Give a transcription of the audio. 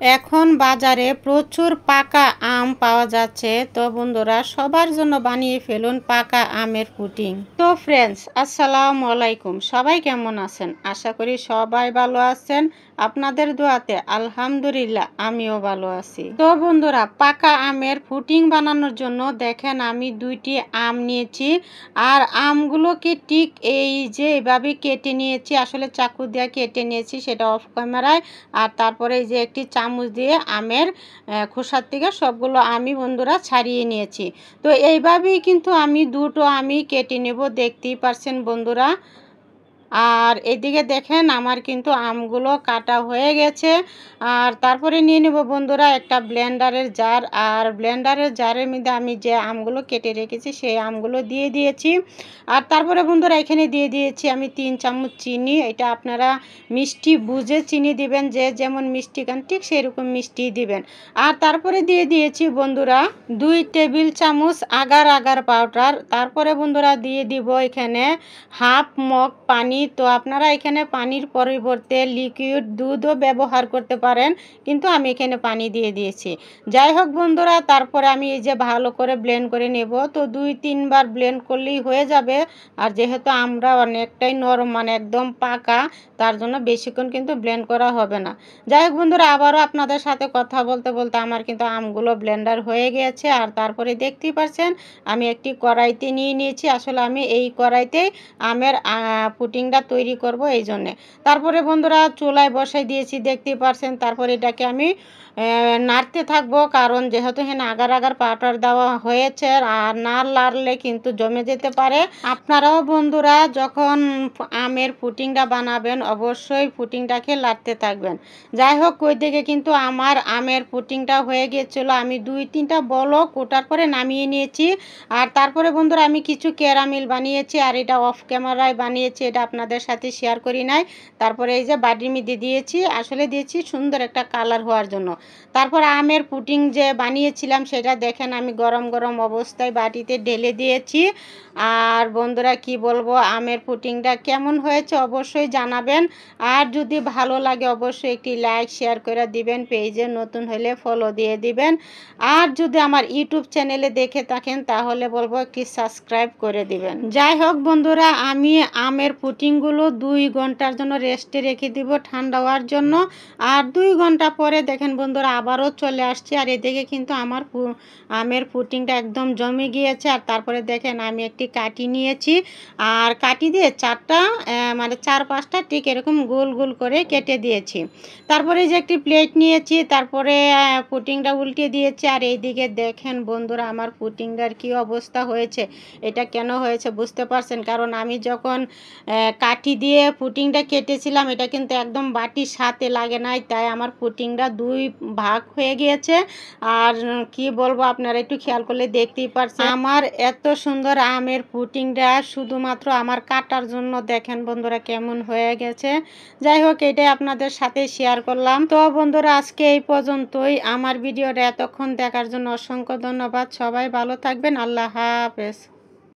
এখন বাজারে প্রচুর পাকা আম পাওয়া যাচ্ছে। তো বন্ধুরা, সবার জন্য বানিয়ে ফেলুন পাকা আমের পুডিং। তো ফ্রেন্ডস, আসসালামু আলাইকুম। সবাই কেমন আছেন? আশা করি সবাই ভালো আছেন। আপনাদের দোয়াতে আলহামদুলিল্লাহ আমিও ভালো আছি। তো বন্ধুরা, পাকা আমের পুডিং বানানোর জন্য দেখেন আমি 2টি আম নিয়েছি। আর আমগুলোকে ঠিক এই যে এভাবে কেটে নিয়েছি, আসলে চাকু দিয়ে কেটে নিয়েছি, সেটা অফ ক্যামেরায়। আর তারপরে এই যে একটি চামচ দিয়ে আমের খোসার থেকে সবগুলো আমি বন্ধুরা ছাড়িয়ে নিয়েছি। তো এইভাবেই কিন্তু আমি দুটো আমি কেটে নেব, দেখতেই পারছেন বন্ধুরা। আর এদিকে দেখেন আমার কিন্তু আমগুলো কাটা হয়ে গেছে। আর তারপরে নিয়ে নেব বন্ধুরা একটা ব্লেন্ডারের জার। আর ব্লেন্ডারের জারের মধ্যে আমি যে আমগুলো কেটে রেখেছি সেই আমগুলো দিয়ে দিয়েছি। আর তারপরে বন্ধুরা এখানে দিয়ে দিয়েছি আমি 3 চামচ চিনি। এটা আপনারা মিষ্টি বুঝে চিনি দিবেন, যে যেমন মিষ্টি খান ঠিক সেরকম মিষ্টি দিবেন। আর তারপরে দিয়ে দিয়েছি বন্ধুরা 2 টেবিল চামচ আগার আগার পাউডার। তারপরে বন্ধুরা দিয়ে দিব এখানে হাফ মগ পানি। তো আপনারা এখানে পানির পরিবর্তে লিকুইড দুধও ব্যবহার করতে পারেন, কিন্তু আমি এখানে পানি দিয়ে দিয়েছি। যাই হোক বন্ধুরা, তারপরে আমি এই যে ভালো করে ব্লেন্ড করে নেব। তো 2-3 বার ব্লেন্ড করলেই হয়ে যাবে। আর যেহেতু আমরা অনেকটাই নরম, মানে একদম পাকা, তার জন্য বেশিক্ষণ কিন্তু ব্লেন্ড করা হবে না। যাই হোক বন্ধুরা, আবারও আপনাদের সাথে কথা বলতে বলতে আমার কিন্তু আমগুলো ব্লেন্ডার হয়ে গিয়েছে। আর তারপরে দেখতেই পাচ্ছেন আমি একটি কড়াইতে নিয়ে নিয়েছি। আসলে আমি এই কড়াইতেই আমের পুডিংটা তৈরি করব, এই জন্যে। তারপরে বন্ধুরা চুলায় বসাই দিয়েছি, দেখতেই পারছেন। তারপরে এটাকে আমি নাড়তে থাকবো, কারণ যেহেতু এখানে আগার আগার পাউডার দেওয়া হয়েছে, আর না নাড়লে কিন্তু জমে যেতে পারে। আপনারাও বন্ধুরা যখন আমের পুডিংটা বানাবেন অবশ্যই পুডিংটাকে নাড়তে থাকবেন। যাই হোক, ওই দিকে কিন্তু আমার আমের পুডিংটা হয়ে গিয়েছিলো। আমি 2-3টা বলক ওঠার পরে নামিয়ে নিয়েছি। আর তারপরে বন্ধুরা আমি কিছু ক্যারামেল বানিয়েছি, আর এটা অফ ক্যামেরায় বানিয়েছি, এটা আপনাদের সাথে শেয়ার করি নাই। তারপরে এই যে বাটির মধ্যে দিয়েছি, আসলে দিয়েছি সুন্দর একটা কালার হওয়ার জন্য। তারপর আমের পুডিং যে বানিয়েছিলাম সেটা দেখেন আমি গরম গরম অবস্থায় বাটিতে ঢেলে দিয়েছি। আর বন্ধুরা কি বলবো, আমের পুডিংটা কেমন হয়েছে অবশ্যই জানাবেন। আর যদি ভালো লাগে অবশ্যই একটি লাইক শেয়ার করে দিবেন, পেজে নতুন হলে ফলো দিয়ে দিবেন। আর যদি আমার ইউটিউব চ্যানেলে দেখে থাকেন তাহলে বলবো একটি সাবস্ক্রাইব করে দিবেন। যাই হোক বন্ধুরা, আমি আমের পুডিংগুলো 2 ঘন্টার জন্য রেস্টে রেখে দিব ঠান্ডা হওয়ার জন্য। আর 2 ঘন্টা পরে দেখেন বন্ধুরা আবারও চলে আসছে। আর এদিকে কিন্তু আমার আমের পুডিংটা একদম জমে গিয়েছে। আর তারপরে দেখেন আমি একটি কাঠি নিয়েছি, আর কাঠি দিয়ে 4-5টা ঠিক এরকম গোল গোল করে কেটে দিয়েছি। তারপরে যে একটি প্লেট নিয়েছি, তারপরে পুডিংটা উল্টে দিয়েছি। আর এইদিকে দেখেন বন্ধুরা আমার পুডিংটার কি অবস্থা হয়েছে। এটা কেন হয়েছে বুঝতে পারছেন, কারণ আমি যখন কাঠি দিয়ে পুডিংটা কেটেছিলাম এটা কিন্তু একদম বাটির সাথে লাগে নাই, তাই আমার পুডিংটা 2 ভাগ হয়ে গিয়েছে। আর কি বলবো, আপনারা একটু খেয়াল করলে দেখতেই পারছেন আমার এত সুন্দর আমের পুডিংটা শুধুমাত্র আমার কাটার জন্য দেখেন বন্ধুরা কেমন হয়ে গেছে। যাই হোক, এটাই আপনাদের সাথে শেয়ার করলাম। তো বন্ধুরা আজকে এই পর্যন্তই। আমার ভিডিওটা এতক্ষণ দেখার জন্য অসংখ্য ধন্যবাদ। সবাই ভালো থাকবেন। আল্লাহ হাফেজ।